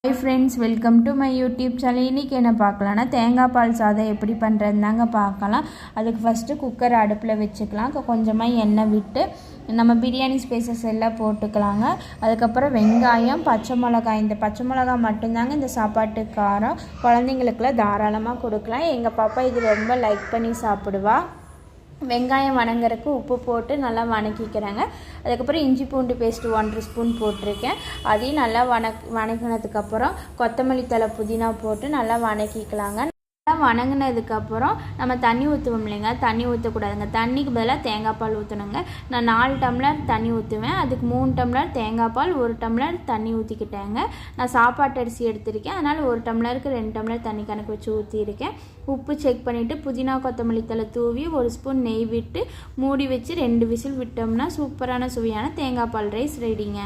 Hi friends, welcome to my YouTube channel. இன்னைக்கு என்ன பார்க்கலாம்னா தேங்காய் பால் சாதம் எப்படி பண்ணுறதுதாங்க பார்க்கலாம். அதுக்கு ஃபஸ்ட்டு குக்கர் அடுப்பில் வச்சுக்கலாம். கொஞ்சமாக எண்ணெய் விட்டு நம்ம பிரியாணி ஸ்பைசஸ் எல்லாம் போட்டுக்கலாங்க. அதுக்கப்புறம் வெங்காயம், பச்சை மிளகாய், இந்த பச்சை மிளகாய் மட்டும்தாங்க இந்த சாப்பாட்டு காரம். குழந்தைங்களுக்குலாம் தாராளமாக கொடுக்கலாம். எங்கள் பாப்பா இது ரொம்ப லைக் பண்ணி சாப்பிடுவா. வெங்காயம் வணங்குறதுக்கு உப்பு போட்டு நல்லா வணக்கிக்கிறாங்க. அதுக்கப்புறம் இஞ்சி பூண்டு பேஸ்ட்டு 1 ஸ்பூன் போட்டிருக்கேன். அதையும் நல்லா வணக்கினதுக்கப்புறம் கொத்தமல்லி தழை புதினா போட்டு நல்லா வணக்கிக்கலாங்க. வணங்கினதுக்கப்புறம் நம்ம தண்ணி ஊற்றுவோம் இல்லைங்க, தண்ணி ஊற்றக்கூடாதுங்க. தண்ணிக்கு பதிலாக தேங்காய் பால் ஊற்றணுங்க. நான் 4 டம்ளர் தண்ணி ஊற்றுவேன். அதுக்கு 3 டம்ளர் தேங்காய் பால், 1 டம்ளர் தண்ணி ஊற்றிக்கிட்டேங்க. நான் சாப்பாட்டு அரிசி எடுத்திருக்கேன், அதனால் 1 டம்ளருக்கு 2 டம்ளர் தண்ணி கணக்கு வச்சு ஊற்றிருக்கேன். உப்பு செக் பண்ணிவிட்டு புதினா கொத்தமல்லி தழை தூவி 1 ஸ்பூன் நெய் விட்டு மூடி வச்சு 2 விசில் விட்டோம்னா சூப்பரான சுவையான தேங்காய் பால் ரைஸ் ரெடிங்க.